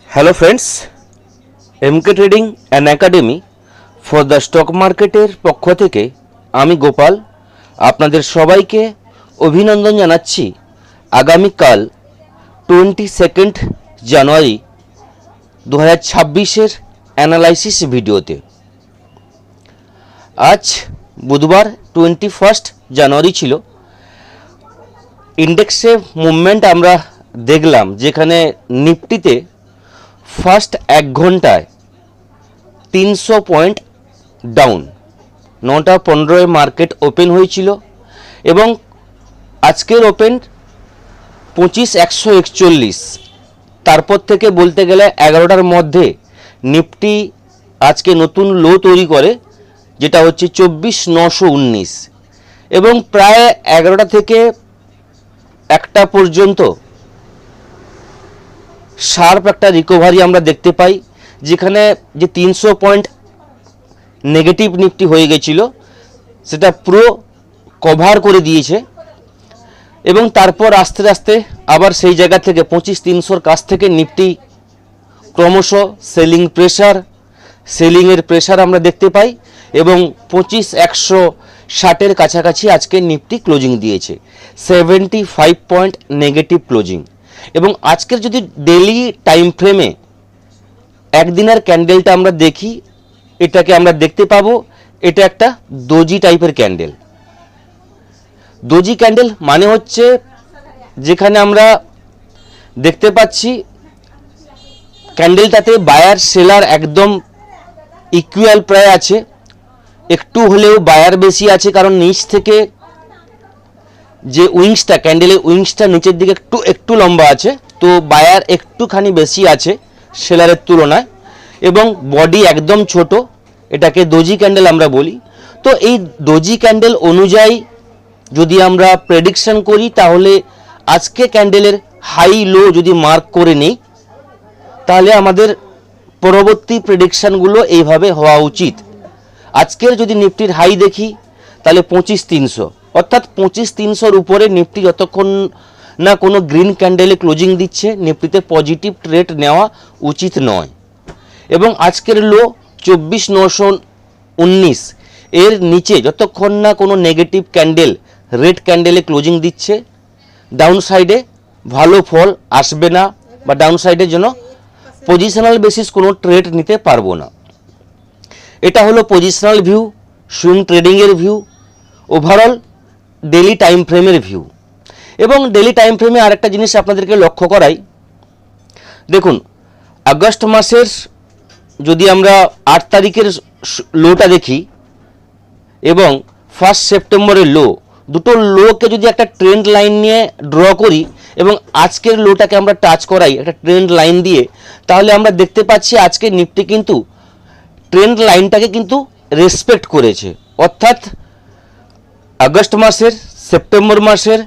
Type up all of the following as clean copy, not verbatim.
Hello friends, MK trading and academy for the stock মার্কেটের পক্ষ থেকে আমি গোপাল আপনাদের সবাইকে অভিনন্দন জানাচ্ছি। আগামীকাল 22 জানুয়ারি 2026 অ্যানালাইসিস ভিডিওতে। আজ বুধবার 21 জানুয়ারি ছিল। ইন্ডেক্সে মুভমেন্ট আমরা দেখলাম, যেখানে নিফটিতে ফার্স্ট 1 ঘন্টায় 300 পয়েন্ট ডাউন, 9:15 মার্কেট ওপেন হয়েছিল এবং আজকের ওপেন 25,141। তারপর থেকে বলতে গেলে 11টার মধ্যে নিফটি আজকে নতুন লো তৈরি করে, যেটা হচ্ছে 24,919 এবং প্রায় 11টা থেকে 1টা পর্যন্ত শার্প একটা রিকভারি আমরা দেখতে পাই, যেখানে যে 300 পয়েন্ট নেগেটিভ নিফটি হয়ে গেছিল সেটা পুরো কভার করে দিয়েছে এবং তারপর আস্তে আস্তে আবার সেই জায়গা থেকে 25,300 কাছ থেকে নিফটি ক্রমশ সেলিংয়ের প্রেশার আমরা দেখতে পাই এবং 25,160-এর কাছাকাছি আজকে নিফটি ক্লোজিং দিয়েছে, 75 পয়েন্ট নেগেটিভ ক্লোজিং। এবং আজকের যদি ডেইলি টাইম ফ্রেমে একদিনের ক্যান্ডেলটা আমরা দেখি, এটাকে আমরা দেখতে পাবো এটা একটা দোজি টাইপের ক্যান্ডেল। দোজি ক্যান্ডেল মানে হচ্ছে যেখানে আমরা দেখতে পাচ্ছি ক্যান্ডেলটাতে বায়ার সেলার একদম ইকুয়াল প্রায় আছে, একটু হলেও বায়ার বেশি আছে, কারণ নিচ থেকে যে উইংসটা, ক্যান্ডেলের উইংসটা নিচের দিকে একটু লম্বা আছে, তো বায়ার একটুখানি বেশি আছে সেলারের তুলনায় এবং বডি একদম ছোট, এটাকে দোজি ক্যান্ডেল আমরা বলি। তো এই দোজি ক্যান্ডেল অনুযায়ী যদি আমরা প্রেডিকশন করি, তাহলে আজকে ক্যান্ডেলের হাই লো যদি মার্ক করে নিই, তাহলে আমাদের পরবর্তী প্রেডিকশনগুলো এইভাবে হওয়া উচিত। আজকের যদি নিফটির হাই দেখি তাহলে 25,300, অর্থাৎ 25,300-র উপরে নিফটি যতক্ষণ না কোনো গ্রিন ক্যান্ডেলে ক্লোজিং দিচ্ছে, নিফটিতে পজিটিভ ট্রেড নেওয়া উচিত নয়। এবং আজকের লো 24,919, এর নিচে যতক্ষণ না কোনো নেগেটিভ ক্যান্ডেল রেড ক্যান্ডেলে ক্লোজিং দিচ্ছে, ডাউন সাইডে ভালো ফল আসবে না বা ডাউন সাইডের জন্য পজিশনাল বেসিস কোনো ট্রেড নিতে পারবো না। এটা হলো পজিশনাল ভিউ, সুইং ট্রেডিংয়ের ভিউ, ওভারঅল ডেলি টাইম ফ্রেমের ভিউ। এবং ডেলি টাইম ফ্রেমে আরেকটা জিনিস আপনাদেরকে লক্ষ্য করাই, দেখুন আগস্ট মাসের যদি আমরা 8 তারিখের লোটা দেখি এবং 1 সেপ্টেম্বরের লো, দুটো লোকে যদি একটা ট্রেন্ড লাইন নিয়ে ড্র করি এবং আজকের লোটাকে আমরা টাচ করাই একটা ট্রেন্ড লাইন দিয়ে, তাহলে আমরা দেখতে পাচ্ছি আজকে নিফটি কিন্তু ট্রেন্ড লাইনটাকে কিন্তু রেসপেক্ট করেছে। অর্থাৎ আগস্ট মাসের, সেপ্টেম্বর মাসের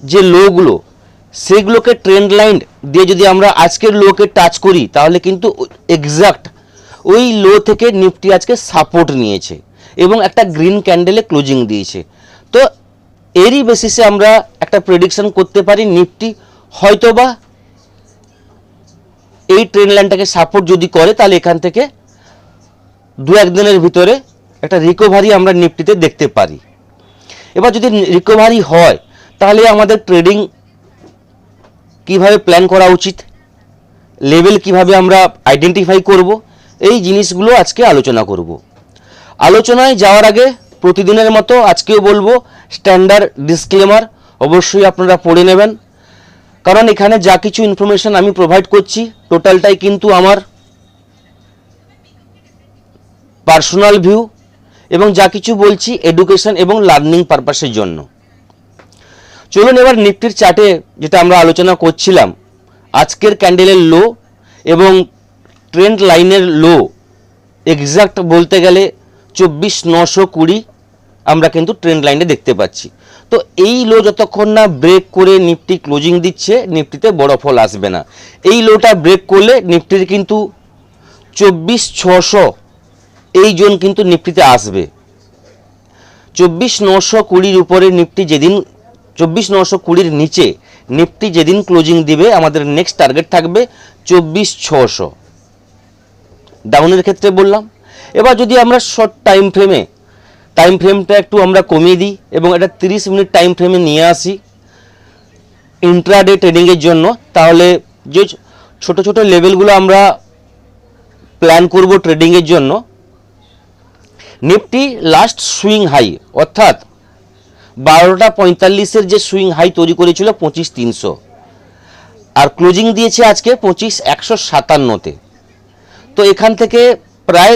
যে লোগুলো, সেগুলোকে ট্রেন্ড লাইন দিয়ে যদি আমরা আজকের লোকে টাচ করি, তাহলে কিন্তু এক্সাক্ট ওই লো থেকে নিফটি আজকে সাপোর্ট নিয়েছে এবং একটা গ্রিন ক্যান্ডেলে ক্লোজিং দিয়েছে। তো এরই বেসিসে আমরা একটা প্রেডিকশন করতে পারি, নিফটি হয়তোবা এই ট্রেন্ড লাইনটাকে সাপোর্ট যদি করে, তাহলে এখান থেকে 2-1 দিনের ভিতরে একটা রিকভারি আমরা নিফটিতে দেখতে পারি। এবার যদি রিকভারি হয়, তাহলে আমাদের ট্রেডিং কিভাবে প্ল্যান করা উচিত, লেভেল কিভাবে আমরা আইডেন্টিফাই করব, এই জিনিসগুলো আজকে আলোচনা করব। আলোচনায় যাওয়ার আগে প্রতিদিনের মতো আজকেও বলবো, স্ট্যান্ডার্ড ডিসক্লেমার অবশ্যই আপনারা পড়ে নেবেন, কারণ এখানে যা কিছু ইনফরমেশন আমি প্রোভাইড করছি টোটালটাই কিন্তু আমার পার্সোনাল ভিউ এবং যা কিছু বলছি এডুকেশন এবং লার্নিং পারপাসের জন্য। চলুন এবার নিফটির চার্টে যেটা আমরা আলোচনা করছিলাম, আজকের ক্যান্ডেলের লো এবং ট্রেন্ড লাইনের লো এক্সাক্ট বলতে গেলে 24,920 আমরা কিন্তু ট্রেন্ড লাইনে দেখতে পাচ্ছি। তো এই লো যতক্ষণ না ব্রেক করে নিফটি ক্লোজিং দিচ্ছে, নিফটিতে বড় ফল আসবে না। এই লোটা ব্রেক করলে নিফটির কিন্তু 24,600 এই জোন কিন্তু নিফটিতে আসবে। 24,920-র উপরে নিফটি যেদিন 24,920-র নিচে নিফটি যেদিন ক্লোজিং দিবে আমাদের নেক্সট টার্গেট থাকবে 24,600 ডাউনের ক্ষেত্রে বললাম। এবার যদি আমরা শর্ট টাইম ফ্রেমটা একটু আমরা কমিয়ে দিই এবং এটা 30 মিনিট টাইম ফ্রেমে নিয়ে আসি ইন্ট্রাডে ট্রেডিংয়ের জন্য, তাহলে যে ছোট ছোট লেভেলগুলো আমরা প্ল্যান করব ট্রেডিংয়ের জন্য। নিফটি লাস্ট সুইং হাই অর্থাৎ 12:45 যে সুইং হাই তৈরি করেছিল 25,300, আর ক্লোজিং দিয়েছে আজকে 25,157-তে। তো এখান থেকে প্রায়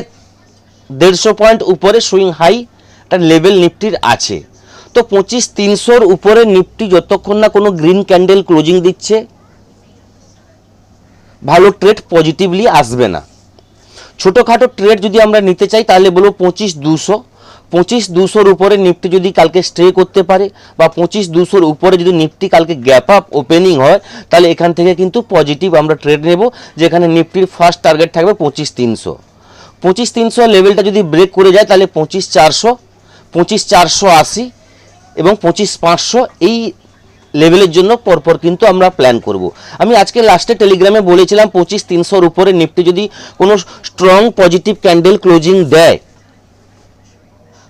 150 পয়েন্ট উপরে সুইং হাই একটা লেভেল নিফটির আছে। তো 25,300-র উপরে নিফটি যতক্ষণ না কোনো গ্রিন ক্যান্ডেল ক্লোজিং দিচ্ছে ভালো ট্রেড পজিটিভলি আসবে না। ছোটোখাটো ট্রেড যদি আমরা নিতে চাই তাহলে বলবো 25,200-র উপরে নিফটি যদি কালকে স্টে করতে পারে বা 25,200-র উপরে যদি নিফটি কালকে গ্যাপ আপ ওপেনিং হয় তাহলে এখান থেকে কিন্তু পজিটিভ আমরা ট্রেড নেব, যেখানে নিফটির ফার্স্ট টার্গেট থাকবে 25,300। 25,300 লেভেলটা যদি ব্রেক করে যায় তাহলে 25,400, 25,480 এবং 25,500 এই লেভেলের জন্য পরপর কিন্তু আমরা প্ল্যান করব। আমি আজকে লাস্টে টেলিগ্রামে বলেছিলাম 25,300-র উপরে নিফটি যদি কোনো স্ট্রং পজিটিভ ক্যান্ডেল ক্লোজিং দেয়,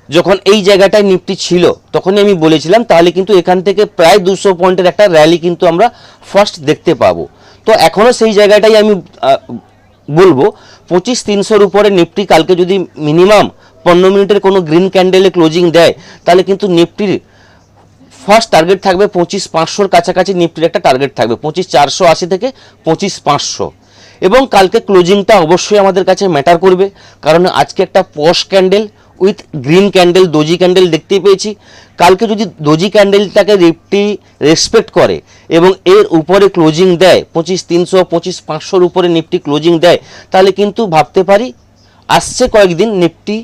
যখন এই জায়গাটায় নিফটি ছিল তখনই আমি বলেছিলাম তাহলে কিন্তু এখান থেকে প্রায় 200 পয়েন্টের একটা র্যালি কিন্তু আমরা ফার্স্ট দেখতে পাবো। তো এখনও সেই জায়গাটাই আমি বলবো 25,300-র উপরে নিফটি কালকে যদি মিনিমাম 15 মিনিটের কোনো গ্রিন ক্যান্ডেলে ক্লোজিং দেয় তাহলে কিন্তু নিফটির ফার্স্ট টার্গেট থাকবে 25,500-র কাছাকাছি, নিফটির একটা টার্গেট থাকবে 25,480 থেকে 25,500। এবং কালকে ক্লোজিংটা অবশ্যই আমাদের কাছে ম্যাটার করবে, কারণ আজকে একটা পশ candle with green candle doji candle দেখতে পেয়েছি। কালকে যদি ডোজি ক্যান্ডেলটাকে নিফটি রেসপেক্ট করে এবং এর উপরে ক্লোজিং দেয় 25,300, 25,500-র উপরে নিফটি ক্লোজিং দেয় তাহলে কিন্তু ভাবতে পারি আসছে কয়েকদিন নিফটি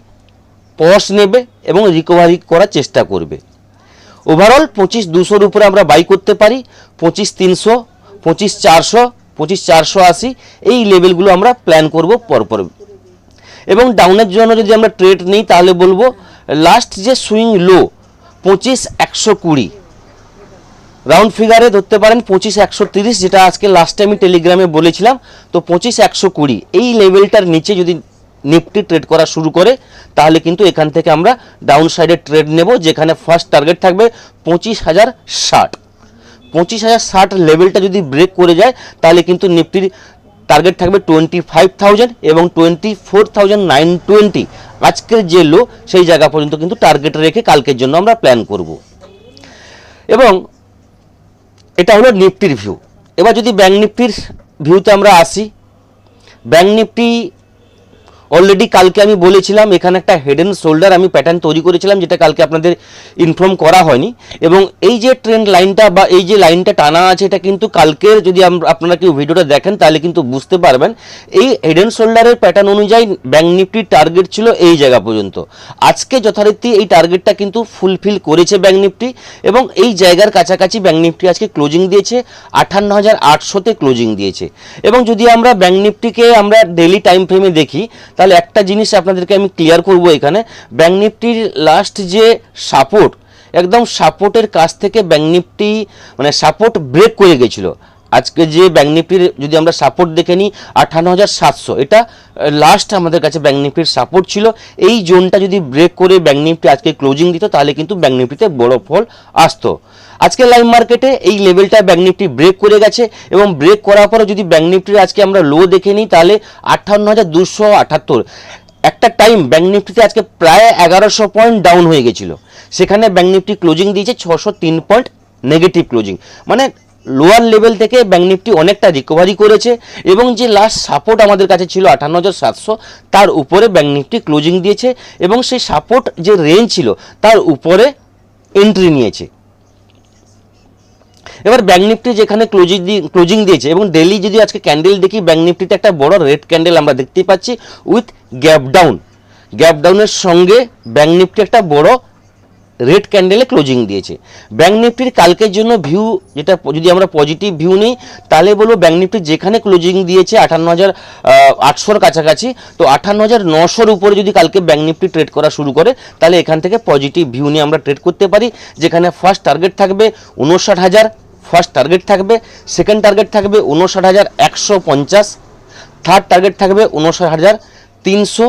পশ নেবে এবং রিকভারি করার চেষ্টা করবে। ওভারঅল 25,200-র উপরে আমরা বাই করতে পারি, 25,300, 25,400, 25,480 এই লেভেলগুলো আমরা প্ল্যান করব পরপর। এবং ডাউনের জন্য যদি আমরা ট্রেড নিই তাহলে বলবো লাস্ট যে সুইং লো 25,120 রাউন্ড ফিগারে ধরতে পারেন 25,130, যেটা আজকে লাস্টে আমি টেলিগ্রামে বলেছিলাম। তো 25,120 এই লেভেলটার নিচে যদি নিফটি ট্রেড করা শুরু করে তাহলে কিন্তু এখান থেকে আমরা ডাউন সাইডে ট্রেড নেব, যেখানে ফার্স্ট টার্গেট থাকবে 25,060। 25,060 লেভেলটা যদি ব্রেক করে যায় তাহলে কিন্তু নিফটির টার্গেট থাকবে 25,000 এবং 24,920 আজকের যে লো সেই জায়গা পর্যন্ত কিন্তু টার্গেট রেখে কালকের জন্য আমরা প্ল্যান করব। এবং এটা হলো নিফটির ভিউ। এবার যদি ব্যাঙ্ক নিফটির ভিউতে আমরা আসি, ব্যাঙ্ক নিফটি অলরেডি কালকে আমি বলেছিলাম এখানে একটা হেড অ্যান্ড শোল্ডার আমি প্যাটার্ন তৈরি করেছিলাম, যেটা কালকে আপনাদের ইনফর্ম করা হয়নি। এবং এই যে ট্রেন্ড লাইনটা বা এই যে লাইনটা টানা আছে এটা কিন্তু কালকের যদি আপনারা কেউ ভিডিওটা দেখেন তাহলে কিন্তু বুঝতে পারবেন এই হেড অ্যান্ড শোল্ডারের প্যাটার্ন অনুযায়ী ব্যাঙ্ক নিফটির টার্গেট ছিল এই জায়গা পর্যন্ত। আজকে যথারীতি এই টার্গেটটা কিন্তু ফুলফিল করেছে ব্যাঙ্ক নিফটি এবং এই জায়গার কাছাকাছি ব্যাঙ্ক নিফটি আজকে ক্লোজিং দিয়েছে 58,800-তে ক্লোজিং দিয়েছে। এবং যদি আমরা ব্যাঙ্ক নিফটিকে আমরা ডেইলি টাইম ফ্রেমে দেখি তাহলে একটা জিনিস আপনাদেরকে আমি ক্লিয়ার করব, এখানে ব্যাঙ্ক নিফটির লাস্ট যে সাপোর্ট একদম সাপোর্টের কাছ থেকে ব্যাঙ্ক নিফটি মানে সাপোর্ট ব্রেক করে গেছিল। আজকে যে ব্যাঙ্ক নিফটির যদি আমরা সাপোর্ট দেখে নিই 58,700, এটা লাস্ট আমাদের কাছে ব্যাঙ্ক নিফটির সাপোর্ট ছিল। এই জোনটা যদি ব্রেক করে ব্যাঙ্ক নিফটি আজকে ক্লোজিং দিত তাহলে কিন্তু ব্যাঙ্ক নিফটিতে বড় ফল আসতো। আজকে লাইভ মার্কেটে এই লেভেলটা ব্যাঙ্ক নিফটি ব্রেক করে গেছে এবং ব্রেক করার পরে যদি ব্যাঙ্ক নিফটির আজকে আমরা লো দেখে নিই তাহলে 58,278। একটা টাইম ব্যাঙ্ক নিফটিতে আজকে প্রায় 1100 পয়েন্ট ডাউন হয়ে গেছিল, সেখানে ব্যাঙ্ক নিফটি ক্লোজিং দিয়েছে 603 পয়েন্ট নেগেটিভ ক্লোজিং, মানে লোয়ার লেভেল থেকে ব্যাঙ্ক নিফটি অনেকটা রিকভারি করেছে। এবং যে লাস্ট সাপোর্ট আমাদের কাছে ছিল 58,700 তার উপরে ব্যাঙ্ক নিফটি ক্লোজিং দিয়েছে এবং সেই সাপোর্ট যে রেঞ্জ ছিল তার উপরে এন্ট্রি নিয়েছে। এবার ব্যাঙ্ক নিফটি যেখানে ক্লোজিং দিয়েছে এবং ডেইলি যদি আজকে ক্যান্ডেল দেখি ব্যাঙ্ক নিফটিতে একটা বড় রেড ক্যান্ডেল আমরা দেখতে পাচ্ছি উইথ গ্যাপ ডাউনের সঙ্গে ব্যাঙ্ক নিফটি একটা বড় রেড ক্যান্ডেলে ক্লোজিং দিয়েছে। ব্যাঙ্ক নিফটির কালকের জন্য ভিউ যেটা যদি আমরা পজিটিভ ভিউ নিই তাহলে বলবো ব্যাঙ্ক নিফটি যেখানে ক্লোজিং দিয়েছে 58,800-র কাছাকাছি, তো 58,900-র উপরে যদি কালকে ব্যাঙ্ক নিফটি ট্রেড করা শুরু করে তাহলে এখান থেকে পজিটিভ ভিউ নিয়ে আমরা ট্রেড করতে পারি, যেখানে ফার্স্ট টার্গেট থাকবে 59,000, ফার্স্ট টার্গেট থাকবে, সেকেন্ড টার্গেট থাকবে 59,150, থার্ড টার্গেট থাকবে 59,300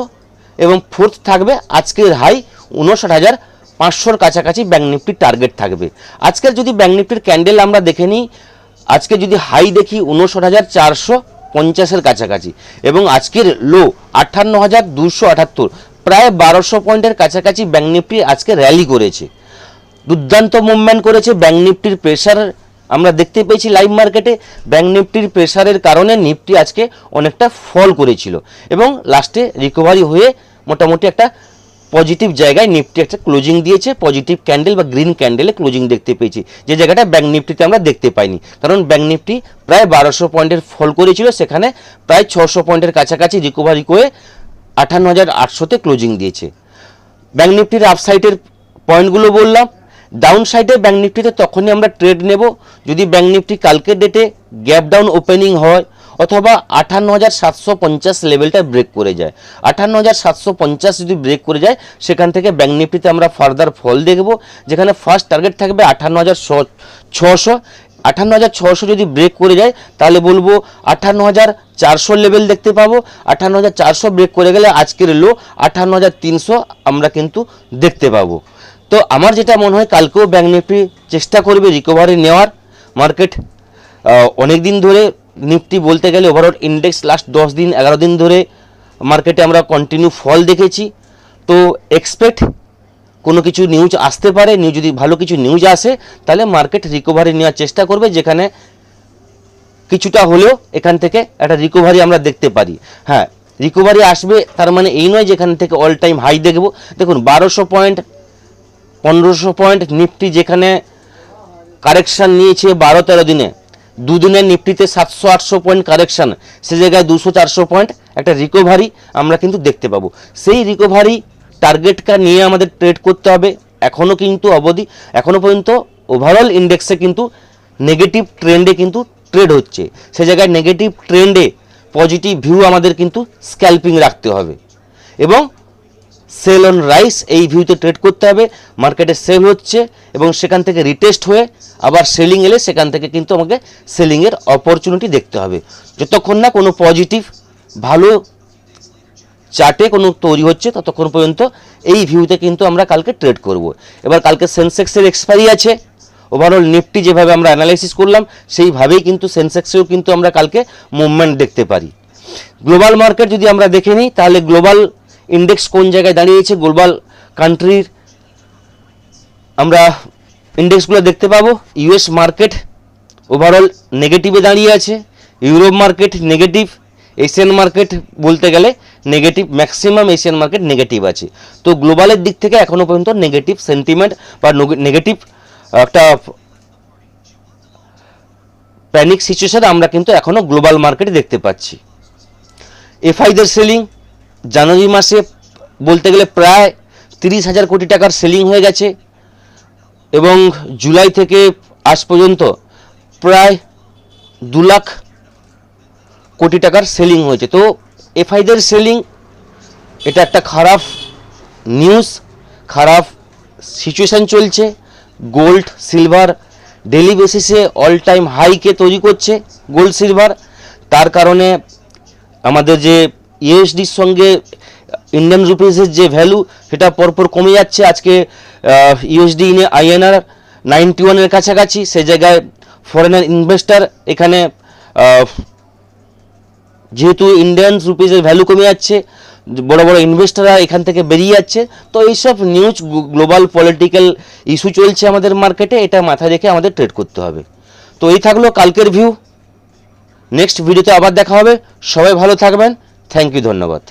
এবং ফোর্থ থাকবে আজকের হাই 59,500 কাছাকাছি ব্যাঙ্ক নিফটির টার্গেট থাকবে। আজকের যদি ব্যাঙ্ক নিফটির ক্যান্ডেল আমরা দেখে নিই, আজকে যদি হাই দেখি 59,450-এর কাছাকাছি এবং আজকের লো 58,278, প্রায় 1200 পয়েন্টের কাছাকাছি ব্যাঙ্ক নিফটি আজকে র্যালি করেছে, দুর্দান্ত মুভমেন্ট করেছে। ব্যাঙ্ক নিফটির প্রেসার আমরা দেখতে পেয়েছি লাইভ মার্কেটে, ব্যাঙ্ক নিফটির প্রেসারের কারণে নিফটি আজকে অনেকটা ফল করেছিল এবং লাস্টে রিকভারি হয়ে মোটামুটি একটা পজিটিভ জায়গায় নিফটি একটা ক্লোজিং দিয়েছে, পজিটিভ ক্যান্ডেল বা গ্রিন ক্যান্ডেলে ক্লোজিং দেখতে পেয়েছি, যে জায়গাটা ব্যাঙ্ক নিফটিতে আমরা দেখতে পাইনি। কারণ ব্যাঙ্ক নিফটি প্রায় 1200 পয়েন্টের ফল করেছিল, সেখানে প্রায় 600 পয়েন্টের কাছাকাছি রিকভারি করে 58,800-তে ক্লোজিং দিয়েছে। ব্যাঙ্ক নিফটির আপসাইডের পয়েন্টগুলো বললাম। ডাউন সাইডে ব্যাঙ্ক নিফটিতে তখনই আমরা ট্রেড নেব যদি ব্যাঙ্ক নিফটি কালকের ডেটে গ্যাপ ডাউন ওপেনিং হয় অথবা 58,750 লেভেলটা ব্রেক করে যায়। 58,750 যদি ব্রেক করে যায়, সেখান থেকে ব্যাঙ্ক নিফটিতে আমরা ফার্দার ফল দেখব, যেখানে ফার্স্ট টার্গেট থাকবে 58,600। 58,600 যদি ব্রেক করে যায় তাহলে বলবো 58,400 লেভেল দেখতে পাবো। 58,400 ব্রেক করে গেলে আজকের লো 58,300 আমরা কিন্তু দেখতে পাবো। তো আমার যেটা মনে হয় কালকেও ব্যাঙ্ক নিফটি চেষ্টা করবে রিকভারি নেওয়ার। মার্কেট অনেক দিন ধরে নিফটি বলতে গেলে ওভারঅল ইন্ডেক্স লাস্ট 10 দিন 11 দিন ধরে মার্কেটে আমরা কন্টিনিউ ফল দেখেছি। তো এক্সপেক্ট কোনো কিছু নিউজ আসতে পারে, যদি ভালো কিছু নিউজ আসে তাহলে মার্কেট রিকভারি নেওয়ার চেষ্টা করবে, যেখানে কিছুটা হলেও এখান থেকে একটা রিকভারি আমরা দেখতে পারি। হ্যাঁ, রিকভারি আসবে তার মানে এই নয় যেখান থেকে অল টাইম হাই দেখব। দেখুন 1200 পয়েন্ট 1500 পয়েন্ট নিফটি যেখানে কারেকশান নিয়েছে 12-13 দিনে, দুদিনের নিফটিতে 700-800 পয়েন্ট কারেকশান, সে জায়গায় 200-400 পয়েন্ট একটা রিকভারি আমরা কিন্তু দেখতে পাবো। সেই রিকভারি টার্গেটটা নিয়ে আমাদের ট্রেড করতে হবে। এখনও কিন্তু অবধি এখনও পর্যন্ত ওভারঅল ইন্ডেক্সে কিন্তু নেগেটিভ ট্রেন্ডে কিন্তু ট্রেড হচ্ছে, সে জায়গায় নেগেটিভ ট্রেন্ডে পজিটিভ ভিউ আমাদের কিন্তু স্ক্যাল্পিং রাখতে হবে এবং সেল অন রাইস এই ভিউতে ট্রেড করতে হবে। মার্কেটে সেল হচ্ছে এবং সেখান থেকে রিটেস্ট হয়ে আবার সেলিং এলে সেখান থেকে কিন্তু আমাকে সেলিংয়ের অপরচুনিটি দেখতে হবে। যতক্ষণ না কোনো পজিটিভ ভালো চার্টে কোনো তৈরি হচ্ছে ততক্ষণ পর্যন্ত এই ভিউতে কিন্তু আমরা কালকে ট্রেড করব। এবার কালকে সেন্সেক্সের এক্সপায়ারি আছে, ওভারঅল নিফটি যেভাবে আমরা অ্যানালাইসিস করলাম সেইভাবেই কিন্তু সেন্সেক্সেও কিন্তু আমরা কালকে মুভমেন্ট দেখতে পারি। গ্লোবাল মার্কেট যদি আমরা দেখে নিই তাহলে গ্লোবাল ইন্ডেক্স কোন জায়গায় দাঁড়িয়েছে, গ্লোবাল কান্ট্রির আমরা ইন্ডেক্সগুলো দেখতে পাবো। ইউএস মার্কেট ওভারঅল নেগেটিভে দাঁড়িয়ে আছে, Europe market negative, Asian market বলতে গেলে negative, maximum Asian market negative আছে। তো গ্লোবালের দিক থেকে এখনও পর্যন্ত নেগেটিভ সেন্টিমেন্ট বা নেগেটিভ একটা প্যানিক সিচুয়েশন আমরা কিন্তু এখনও গ্লোবাল মার্কেটে দেখতে পাচ্ছি। এফআইদের সেলিং জানুয়ারি মাসে বলতে গেলে প্রায় 30,000 কোটি টাকার সেলিং হয়ে গেছে এবং জুলাই থেকে আজ পর্যন্ত প্রায় 2 লাখ কোটি টাকার সেলিং হয়েছে। তো এফআইদের সেলিং এটা একটা খারাপ নিউজ, খারাপ সিচুয়েশান চলছে। গোল্ড সিলভার ডেলি বেসিসে অল টাইম হাইকে তৈরি করছে গোল্ড সিলভার, তার কারণে আমাদের যে ইউএসডির সঙ্গে ইন্ডিয়ান রুপিসের যে ভ্যালু সেটা পরপর কমে যাচ্ছে। আজকে ইউএসডি আইএনআর 91-এর কাছাকাছি, সে জায়গায় ফরেনার ইনভেস্টার এখানে যেহেতু ইন্ডিয়ান রুপিসের ভ্যালু কমে যাচ্ছে, বড় বড় ইনভেস্টাররা এখান থেকে বেরিয়ে যাচ্ছে। তো এইসব নিউজ গ্লোবাল পলিটিক্যাল ইস্যু চলছে আমাদের মার্কেটে, এটা মাথায় রেখে আমাদের ট্রেড করতে হবে। তো এই থাকলো কালকের ভিউ, নেক্সট ভিডিওতে আবার দেখা হবে। সবাই ভালো থাকবেন, থ্যাংক ইউ, ধন্যবাদ।